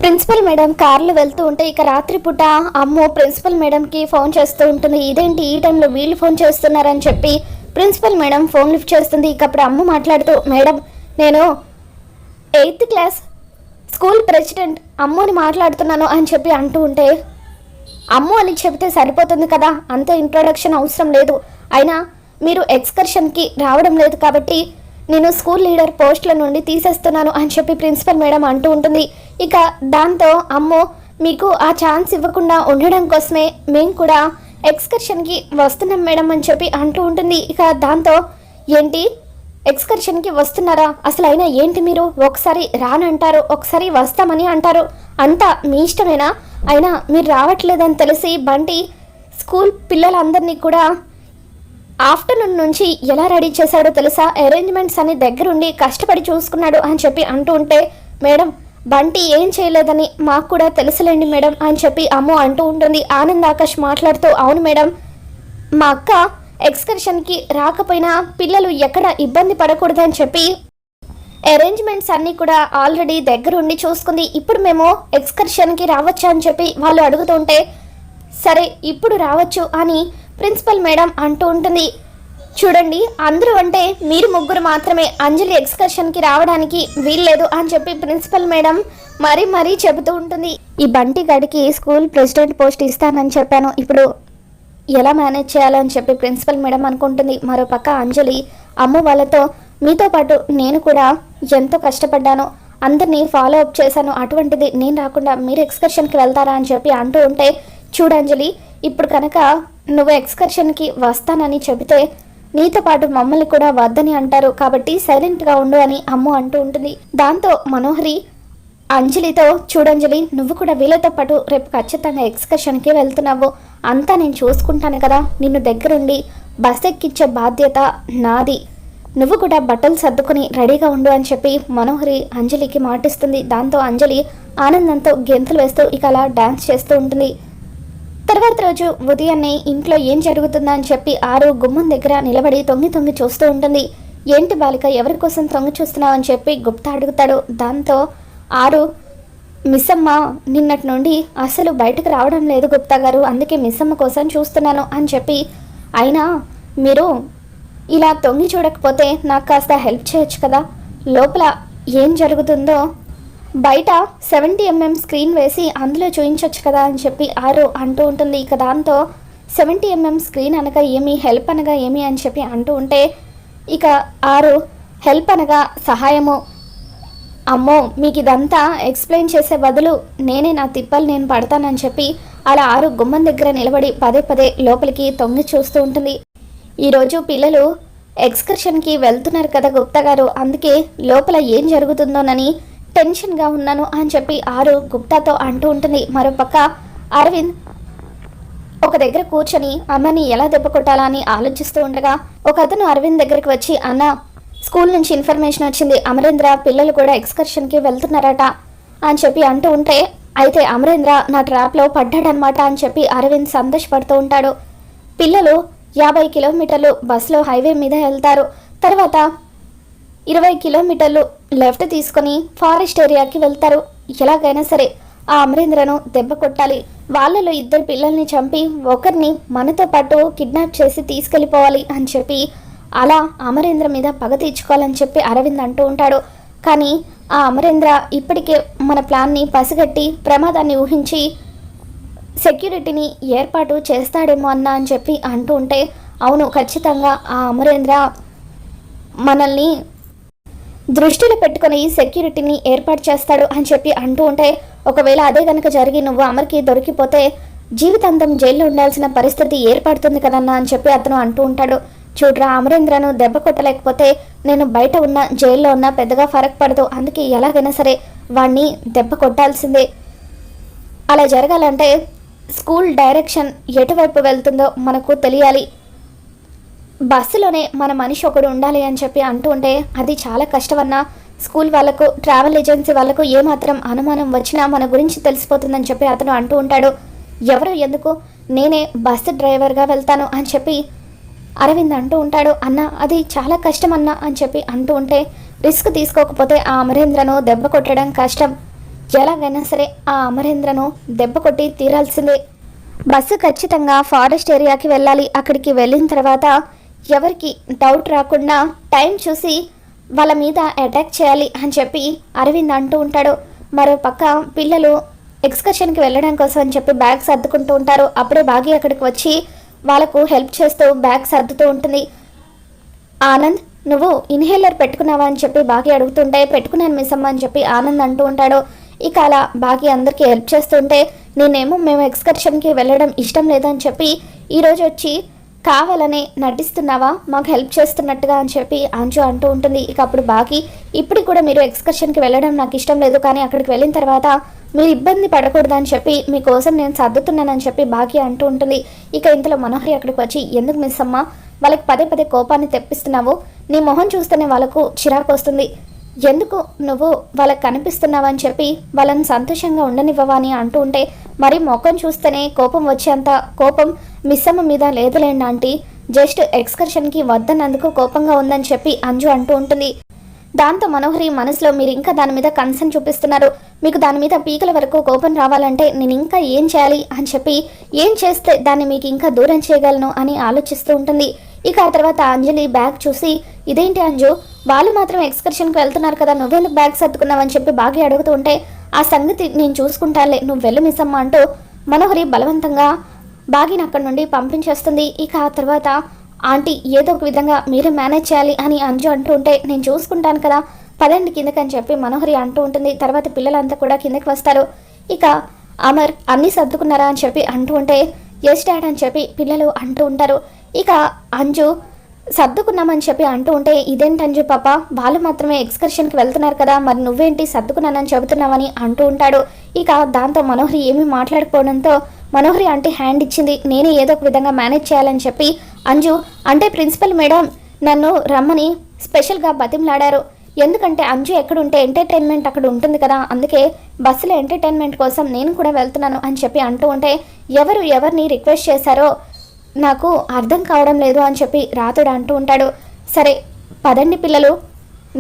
Principal madam కార్లో వెళ్తూ ఉంటే ఇక రాత్రిపూట అమ్మో ప్రిన్సిపల్ మేడంకి ఫోన్ చేస్తూ ఉంటుంది. ఇదేంటి ఈ టైంలో వీళ్ళు ఫోన్ చేస్తున్నారని చెప్పి ప్రిన్సిపల్ మేడం ఫోన్ లిఫ్ట్ చేస్తుంది. ఇక అప్పుడు అమ్మ మాట్లాడుతూ, మేడం నేను 8th క్లాస్ స్కూల్ ప్రెసిడెంట్ అమ్మని మాట్లాడుతున్నాను అని చెప్పి అంటూ ఉంటే, అమ్ము అని చెబితే సరిపోతుంది కదా, అంత ఇంట్రొడక్షన్ అవసరం లేదు. అయినా మీరు ఎక్స్కర్షన్కి రావడం లేదు కాబట్టి నేను స్కూల్ లీడర్ పోస్టుల నుండి తీసేస్తున్నాను అని చెప్పి ప్రిన్సిపల్ మేడం అంటూ ఉంటుంది. ఇక దాంతో అమ్మో మీకు ఆ ఛాన్స్ ఇవ్వకుండా ఉండడం కోసమే మేము కూడా ఎక్స్కర్షన్కి వస్తున్నాం మేడం అని చెప్పి అంటూ ఉంటుంది. ఇక దాంతో ఏంటి ఎక్స్కర్షన్కి వస్తున్నారా, అసలు అయినా ఏంటి మీరు ఒకసారి రానంటారు ఒకసారి వస్తామని అంటారు, అంతా మీ ఇష్టమేనా? అయినా మీరు రావట్లేదని తెలిసి బంటి స్కూల్ పిల్లలందరినీ కూడా ఆఫ్టర్నూన్ నుంచి ఎలా రెడీ చేశాడో తెలుసా, అరేంజ్మెంట్స్ అని దగ్గరుండి కష్టపడి చూసుకున్నాడు అని చెప్పి అంటూ ఉంటే, మేడం బంటి ఏం చేయలేదని మాకు కూడా తెలుసులేండి మేడం అని చెప్పి అమ్మ అంటూ ఉంటుంది. ఆనంద్ ఆకాష్ మాట్లాడుతూ, అవును మేడం మా అక్క ఎక్స్కర్షన్కి రాకపోయినా పిల్లలు ఎక్కడ ఇబ్బంది పడకూడదని చెప్పి అరేంజ్మెంట్స్ అన్నీ కూడా ఆల్రెడీ దగ్గరుండి చూసుకుంది. ఇప్పుడు మేము ఎక్స్కర్షన్కి రావచ్చా అని చెప్పి వాళ్ళు అడుగుతుంటే, సరే ఇప్పుడు రావచ్చు అని ప్రిన్సిపల్ మేడం అంటూ ఉంటుంది. చూడండి అందరూ అంటే మీరు ముగ్గురు మాత్రమే, అంజలి ఎక్స్కర్షన్కి రావడానికి వీల్లేదు అని చెప్పి ప్రిన్సిపల్ మేడం మరీ చెబుతూ ఉంటుంది. ఈ బంటి గడికి స్కూల్ ప్రెసిడెంట్ పోస్ట్ ఇస్తానని చెప్పాను, ఇప్పుడు ఎలా మేనేజ్ చేయాలని చెప్పి ప్రిన్సిపల్ మేడం అనుకుంటుంది. మరోపక్క అంజలి అమ్మ వాళ్ళతో, మీతో పాటు నేను కూడా ఎంతో కష్టపడ్డాను, అందరినీ ఫాలో అప్ చేశాను, అటువంటిది నేను రాకుండా మీరు ఎక్స్కర్షన్కి వెళ్తారా అని చెప్పి అంటూ ఉంటే, చూడంజలి ఇప్పుడు కనుక నువ్వు ఎక్స్కర్షన్కి వస్తానని చెబితే నీతో పాటు మమ్మల్ని కూడా వద్దని అంటారు, కాబట్టి సైలెంట్గా ఉండు అని అమ్మ అంటూ ఉంటుంది. దాంతో మనోహరి అంజలితో, చూడంజలి నువ్వు కూడా వీళ్ళతో పాటు రేపు ఖచ్చితంగా ఎక్స్కర్షన్కి వెళ్తున్నావు, అంతా నేను చూసుకుంటాను కదా, నిన్ను దగ్గరుండి బస్ ఎక్కించే బాధ్యత నాది, నువ్వు కూడా బట్టలు సర్దుకొని రెడీగా ఉండు అని చెప్పి మనోహరి అంజలికి మాటిస్తుంది. దాంతో అంజలి ఆనందంతో గెంతులు వేస్తూ ఇక అలా డాన్స్ చేస్తూ ఉంటుంది. తర్వాత రోజు ఉదయాన్నే ఇంట్లో ఏం జరుగుతుందా అని చెప్పి ఆరు గుమ్మం దగ్గర నిలబడి తొంగి చూస్తూ ఉంటుంది. ఏంటి బాలిక ఎవరి కోసం తొంగి చూస్తున్నావు అని చెప్పి గుప్తా అడుగుతాడు. దాంతో ఆరు, మిస్సమ్మ నిన్నటి నుండి అసలు బయటకు రావడం లేదు గుప్తా గారు, అందుకే మిస్సమ్మ కోసం చూస్తున్నాను అని చెప్పి, అయినా మీరు ఇలా తొంగి చూడకపోతే నాకు కాస్త హెల్ప్ చేయొచ్చు కదా, లోపల ఏం జరుగుతుందో బయట 70mm స్క్రీన్ వేసి అందులో చూయించవచ్చు కదా అని చెప్పి ఆరు అంటూ ఉంటుంది. ఇక దాంతో 70mm స్క్రీన్ అనగా ఏమి, హెల్ప్ అనగా ఏమి అని చెప్పి అంటూ ఉంటే, ఇక ఆరు హెల్ప్ అనగా సహాయము, అమ్మో మీకు ఇదంతా ఎక్స్ప్లెయిన్ చేసే బదులు నేనే నా తిప్పలు నేను పడతానని చెప్పి అలా ఆరు గుమ్మం దగ్గర నిలబడి పదే లోపలికి తొంగి చూస్తూ ఉంటుంది. ఈరోజు పిల్లలు ఎక్స్కర్షన్కి వెళ్తున్నారు కదా గుప్తా గారు, అందుకే లోపల ఏం జరుగుతుందోనని టెన్షన్గా ఉన్నాను అని చెప్పి ఆరు గుప్తాతో అంటూ ఉంటుంది. మరోపక్క అరవింద్ ఒక దగ్గర కూర్చొని అమ్మని ఎలా దెబ్బ కొట్టాలా అని ఆలోచిస్తూ ఉండగా ఒక అతను అరవింద్ దగ్గరికి వచ్చి, అన్న స్కూల్ నుంచి ఇన్ఫర్మేషన్ వచ్చింది, అమరేంద్ర పిల్లలు కూడా ఎక్స్కర్షన్కి వెళ్తున్నారట అని చెప్పి అంటూ ఉంటే, అయితే అమరేంద్ర నా ట్రాప్లో పడ్డాడనమాట అని చెప్పి అరవింద్ సంతోషపడుతూ ఉంటాడు. పిల్లలు 50 కిలోమీటర్లు బస్సులో హైవే మీద వెళ్తారు, తర్వాత 20 కిలోమీటర్లు లెఫ్ట్ తీసుకొని ఫారెస్ట్ ఏరియాకి వెళ్తారు, ఎలాగైనా సరే ఆ అమరేంద్రను దెబ్బ కొట్టాలి, వాళ్ళలో 2 పిల్లల్ని చంపి ఒకరిని మనతో పాటు కిడ్నాప్ చేసి తీసుకెళ్ళిపోవాలి అని చెప్పి అలా అమరేంద్ర మీద పగ తీర్చుకోవాలని చెప్పి అరవింద్ అంటూ ఉంటాడు. కానీ ఆ అమరేంద్ర ఇప్పటికే మన ప్లాన్ని పసిగట్టి ప్రమాదాన్ని ఊహించి సెక్యూరిటీని ఏర్పాటు చేస్తాడేమో అన్న అని చెప్పి అంటూ ఉంటే, అవును ఖచ్చితంగా ఆ అమరేంద్ర మనల్ని దృష్టిలో పెట్టుకొని సెక్యూరిటీని ఏర్పాటు చేస్తాడు అని చెప్పి అంటూ ఉంటే, ఒకవేళ అదే కనుక జరిగి నువ్వు అమర్కి దొరికిపోతే జీవితాంతం జైల్లో ఉండాల్సిన పరిస్థితి ఏర్పడుతుంది కదన్నా అని చెప్పి అతను అంటూ ఉంటాడు. చూడరా అమరేంద్రను దెబ్బ కొట్టలేకపోతే నేను బయట ఉన్న జైల్లో ఉన్న పెద్దగా ఫరక్ పడదు, అందుకే ఎలాగైనా సరే వాడిని దెబ్బ కొట్టాల్సిందే, అలా జరగాలంటే స్కూల్ డైరెక్షన్ ఎటువైపు వెళ్తుందో మనకు తెలియాలి, బస్సులోనే మన మనిషి ఒకడు ఉండాలి అని చెప్పి అంటూ ఉంటే, అది చాలా కష్టమన్నా, స్కూల్ వాళ్ళకు ట్రావెల్ ఏజెన్సీ వాళ్ళకు ఏమాత్రం అనుమానం వచ్చినా మన గురించి తెలిసిపోతుందని చెప్పి అతను అంటూ ఉంటాడు. ఎవరు ఎందుకు, నేనే బస్సు డ్రైవర్గా వెళ్తాను అని చెప్పి అరవింద్ అంటూ ఉంటాడు. అన్న అది చాలా కష్టం అన్న అని చెప్పి అంటూ ఉంటే, రిస్క్ తీసుకోకపోతే ఆ అమరేంద్రను దెబ్బ కొట్టడం కష్టం, ఎలాగైనా సరే ఆ అమరేంద్రను దెబ్బ కొట్టి తీరాల్సిందే. బస్సు ఖచ్చితంగా ఫారెస్ట్ ఏరియాకి వెళ్ళాలి. అక్కడికి వెళ్ళిన తర్వాత ఎవరికి డౌట్ రాకుండా టైం చూసి వాళ్ళ మీద అటాక్ చేయాలి అని చెప్పి అరవింద్ అంటూ ఉంటాడు. మరో పక్క పిల్లలు ఎక్స్కర్షన్కి వెళ్ళడం కోసం అని చెప్పి బ్యాగ్ సర్దుకుంటూ ఉంటారు. అప్పుడే బాగి అక్కడికి వచ్చి వాళ్ళకు హెల్ప్ చేస్తూ బ్యాగ్ సర్దుతూ ఉంటుంది. ఆనంద్, నువ్వు ఇన్హేలర్ పెట్టుకున్నావా అని చెప్పి బాగి అడుగుతుంటే పెట్టుకున్నాను మిస్ అమ్మ అని చెప్పి ఆనంద్ అంటూ ఉంటాడు. ఇక అలా బాగి అందరికీ హెల్ప్ చేస్తుంటే మేము ఎక్స్కర్షన్కి వెళ్ళడం ఇష్టం లేదని చెప్పి ఈరోజు వచ్చి కావాలని నటిస్తున్నావా, మాకు హెల్ప్ చేస్తున్నట్టుగా అని చెప్పి అంజు అంటూ ఉంటుంది. ఇక అప్పుడు బాగి, ఇప్పుడు కూడా మీరు ఎక్స్కర్షన్కి వెళ్ళడం నాకు ఇష్టం లేదు, కానీ అక్కడికి వెళ్ళిన తర్వాత మీరు ఇబ్బంది పడకూడదని చెప్పి మీకోసం నేను సర్దుతున్నానని చెప్పి బాగి అంటూ ఉంటుంది. ఇక ఇంతలో మనోహరి అక్కడికి వచ్చి, ఎందుకు మిస్ అమ్మ వాళ్ళకి పదే పదే కోపాన్ని తెప్పిస్తున్నావు? నీ మొహం చూస్తేనే వాళ్ళకు చిరాకు వస్తుంది. ఎందుకు నువ్వు వాళ్ళకి కనిపిస్తున్నావని చెప్పి వాళ్ళని సంతోషంగా ఉండనివ్వవా అని అంటూ ఉంటే, మరి ముఖం చూస్తేనే కోపం వచ్చేంత కోపం మిస్సమ్మ మీద లేదులేండి ఆంటీ, జస్ట్ ఎక్స్కర్షన్కి వద్దన్నందుకు కోపంగా ఉందని చెప్పి అంజు అంటూ ఉంటుంది. దాంతో మనోహరి మనసులో, మీరు ఇంకా దాని మీద కన్సర్న్ చూపిస్తున్నారు, మీకు దాని మీద పీకల వరకు కోపం రావాలంటే నేను ఇంకా ఏం చేయాలి అని చెప్పి, ఏం చేస్తే దాన్ని మీకు ఇంకా దూరం చేయగలను అని ఆలోచిస్తూ ఉంటుంది. ఇక ఆ తర్వాత అంజలి బ్యాగ్ చూసి, ఇదేంటి అంజు, వాళ్ళు మాత్రం ఎక్స్కర్షన్కి వెళ్తున్నారు కదా, నువ్వెందుకు బ్యాగ్ సర్దుకున్నావని చెప్పి బాగా అడుగుతూ ఉంటే, ఆ సంగతి నేను చూసుకుంటానులే, నువ్వు వెళ్ళు మిస్ అమ్మ అంటూ మనోహరి బలవంతంగా బాగిని అక్కడి నుండి పంపించేస్తుంది. ఇక ఆ తర్వాత ఆంటీ ఏదో ఒక విధంగా మీరే మేనేజ్ చేయాలి అని అంజు అంటూ ఉంటే, నేను చూసుకుంటాను కదా, పదండి కిందకి అని చెప్పి మనోహరి అంటూ ఉంటుంది. తర్వాత పిల్లలంతా కూడా కిందకి వస్తారు. ఇక అమర్ అన్నీ సర్దుకున్నారా అని చెప్పి అంటూ ఉంటే, ఎస్ డాడ్ అని చెప్పి పిల్లలు అంటూ ఉంటారు. ఇక అంజు సర్దుకున్నామని చెప్పి అంటూ ఉంటే, ఇదేంటి అంజు పాప, వాళ్ళు మాత్రమే ఎక్స్కర్షన్కి వెళ్తున్నారు కదా, మరి నువ్వేంటి సర్దుకున్నానని చెబుతున్నావని అంటూ ఉంటాడు. ఇక దాంతో మనోహరి ఏమీ మాట్లాడకపోవడంతో మనోహరి అంటే హ్యాండ్ ఇచ్చింది, నేనే ఏదో ఒక విధంగా మేనేజ్ చేయాలని చెప్పి అంజు అంటే, ప్రిన్సిపల్ మేడం నన్ను రమ్మని స్పెషల్గా బతిమలాడారు, ఎందుకంటే అంజు ఎక్కడుంటే ఎంటర్టైన్మెంట్ అక్కడ ఉంటుంది కదా, అందుకే బస్సులో ఎంటర్టైన్మెంట్ కోసం నేను కూడా వెళ్తున్నాను అని చెప్పి అంటూ ఉంటే, ఎవరిని రిక్వెస్ట్ చేశారో నాకు అర్థం కావడం లేదు అని చెప్పి రాతుడు అంటూ ఉంటాడు. సరే పదండి పిల్లలు,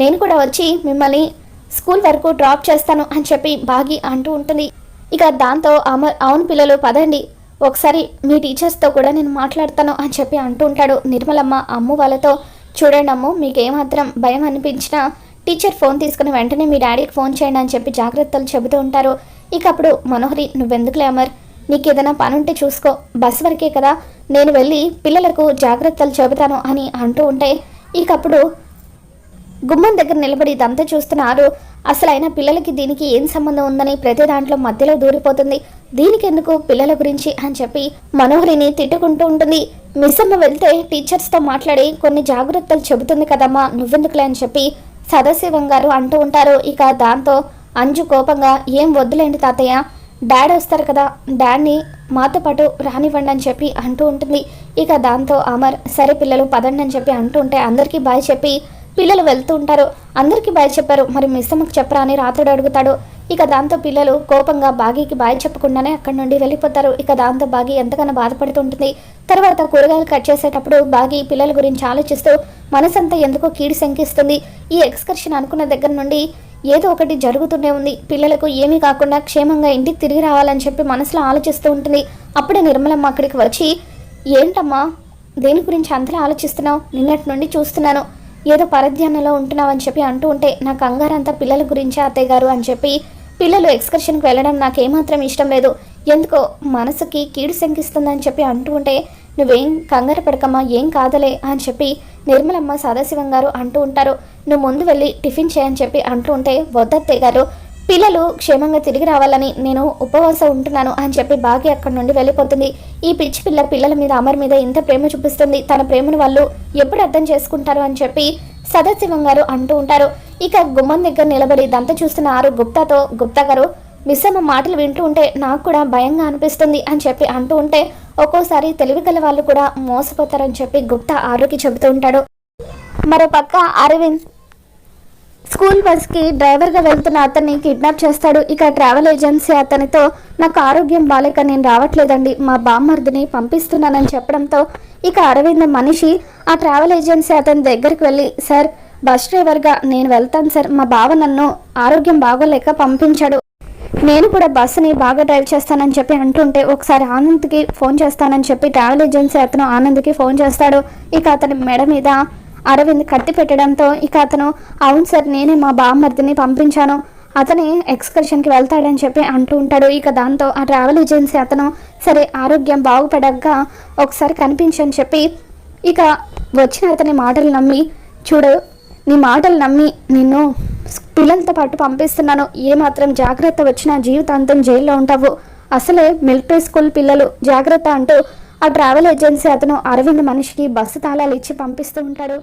నేను కూడా వచ్చి మిమ్మల్ని స్కూల్ వరకు డ్రాప్ చేస్తాను అని చెప్పి బాగి అంటూ ఉంటుంది. ఇక దాంతో అవును పిల్లలు పదండి, ఒకసారి మీ టీచర్స్తో కూడా నేను మాట్లాడతాను అని చెప్పి అంటూ ఉంటాడు. నిర్మలమ్మ అమ్ము వాళ్ళతో, చూడండి అమ్ము, మీకు ఏమాత్రం భయం అనిపించినా టీచర్ ఫోన్ తీసుకుని వెంటనే మీ డాడీకి ఫోన్ చేయండి అని చెప్పి జాగ్రత్తలు చెబుతూ ఉంటారు. ఇక అప్పుడు మనోహరి, నువ్వెందుకులే అమర్, నీకు ఏదైనా పని ఉంటే చూసుకో, బస్ వరకే కదా, నేను వెళ్ళి పిల్లలకు జాగ్రత్తలు చెబుతాను అని అంటూ ఉంటే, ఇకప్పుడు గుమ్మం దగ్గర నిలబడి ఇదంతా చూస్తున్నారు. అసలు అయినా పిల్లలకి దీనికి ఏం సంబంధం ఉందని ప్రతి దాంట్లో మధ్యలో దూరిపోతుంది, దీనికెందుకు పిల్లల గురించి అని చెప్పి మనోహరిని తిట్టుకుంటూ ఉంటుంది. మిస్ అమ్మ వెళ్తే టీచర్స్తో మాట్లాడి కొన్ని జాగ్రత్తలు చెబుతుంది కదమ్మా, నువ్వెందుకులే అని చెప్పి సదాశివం గారు అంటూ ఉంటారు. ఇక దాంతో అంజు కోపంగా, ఏం వద్దులేండి తాతయ్య, డాడీ వస్తారు కదా, డాడీని మాతో పాటు రానివ్వండి అని చెప్పి అంటూ ఉంటుంది. ఇక దాంతో అమర్, సరే పిల్లలు పదండి అని చెప్పి అంటూ ఉంటే అందరికీ బాయ్ చెప్పి పిల్లలు వెళ్తూ ఉంటారు. అందరికీ బాయ్ చెప్పారు, మరి మిస్ అమ్మకి చెప్పరా అని రాత్రుడు అడుగుతాడు. ఇక దాంతో పిల్లలు కోపంగా బాగీకి బాయ్ చెప్పకుండానే అక్కడి నుండి వెళ్ళిపోతారు. ఇక దాంతో బాగి ఎంతగానో బాధపడుతుంటుంది. తర్వాత కూరగాయలు కట్ చేసేటప్పుడు బాగి పిల్లల గురించి ఆలోచిస్తూ మనసంతా ఎందుకో కీడు శంకిస్తుంది. ఈ ఎక్స్కర్షన్ అనుకున్న దగ్గర నుండి ఏదో ఒకటి జరుగుతూనే ఉంది, పిల్లలకు ఏమీ కాకుండా క్షేమంగా ఇంటికి తిరిగి రావాలని చెప్పి మనసులో ఆలోచిస్తూ ఉంటుంది. అప్పుడే నిర్మలమ్మ అక్కడికి వచ్చి, ఏంటమ్మా దేని గురించి అంతలా ఆలోచిస్తున్నావు, నిన్నటి నుండి చూస్తున్నాను ఏదో పరధ్యానంలో ఉంటున్నావు అని చెప్పి అంటూ ఉంటే, నా కంగారంతా పిల్లల గురించే అత్తయ్య గారు అని చెప్పి, పిల్లలు ఎక్స్కర్షన్కి వెళ్ళడం నాకేమాత్రం ఇష్టం లేదు, ఎందుకో మనసుకి కీడు శంకిస్తుందని చెప్పి అంటూ ఉంటే, నువ్వేం కంగారు పడకమ్మా, ఏం కాదలే అని చెప్పి నిర్మలమ్మ సదాశివం గారు అంటూ ఉంటారు. నువ్వు ముందు వెళ్ళి టిఫిన్ చేయని చెప్పి అంటూ ఉంటే, వద్దత్తయ్య గారు, పిల్లలు క్షేమంగా తిరిగి రావాలని నేను ఉపవాసం ఉంటున్నాను అని చెప్పి బాగా అక్కడి నుండి వెళ్ళిపోతుంది. ఈ పిచ్చి పిల్లల మీద అమర్ మీద ఇంత ప్రేమ చూపిస్తుంది, తన ప్రేమను వాళ్ళు ఎప్పుడు అర్థం చేసుకుంటారు అని చెప్పి సదాశివం గారు అంటూ ఉంటారు. ఇక గుమ్మం దగ్గర నిలబడి ఇదంతా చూస్తున్న ఆరు గుప్తాతో, గుప్తా గారు మిస్సమ్మ మాటలు వింటూ ఉంటే నాకు కూడా భయంగా అనిపిస్తుంది అని చెప్పి అంటూ ఉంటే, ఒక్కోసారి తెలివిగల వాళ్ళు కూడా మోసపోతారని చెప్పి గుప్తా ఆరుకి చెబుతూ ఉంటాడు. మరో పక్క అరవింద్ స్కూల్ బస్కి డ్రైవర్గా వెళ్తున్న అతన్ని కిడ్నాప్ చేస్తాడు. ఇక ట్రావెల్ ఏజెన్సీ అతనితో, నాకు ఆరోగ్యం బాలేక నేను రావట్లేదండి, మా బామ్మర్దిని పంపిస్తున్నానని చెప్పడంతో ఇక అరవింద్ మనిషి ఆ ట్రావెల్ ఏజెన్సీ అతని దగ్గరికి వెళ్ళి, సార్ బస్ డ్రైవర్గా నేను వెళ్తాను సార్, మా బావ నన్ను ఆరోగ్యం బాగోలేక పంపించాడు, నేను కూడా బస్సుని బాగా డ్రైవ్ చేస్తానని చెప్పి అంటుంటే ఒకసారి ఆనంద్కి ఫోన్ చేస్తానని చెప్పి ట్రావెల్ ఏజెన్సీ అతను ఆనంద్కి ఫోన్ చేస్తాడు. ఇక అతని మెడ మీద అరవింద్ కత్తి పెట్టడంతో ఇక అతను అవును సార్ నేనే మా బామ్మర్దిని పంపించాను, అతని ఎక్స్కర్షన్కి వెళ్తాడని చెప్పి అంటూ ఉంటాడు. ఇక దాంతో ఆ ట్రావెల్ ఏజెన్సీ అతను సరే ఆరోగ్యం బాగుపడగా ఒకసారి కనిపించని చెప్పి ఇక వచ్చిన అతని మాటలు నమ్మి చూడు నీ మాటలు నమ్మి నిన్ను పిల్లలతో పాటు పంపిస్తున్నాను, ఏమాత్రం జాగ్రత్త వచ్చినా జీవితాంతం జైల్లో ఉంటావు, అసలే మిలిటరీ స్కూల్ పిల్లలు జాగ్రత్త అంటూ ఆ ట్రావెల్ ఏజెన్సీ అతను అరవింద్ మనిషికి బస్సు తాళాలు ఇచ్చి పంపిస్తూ ఉంటాడు.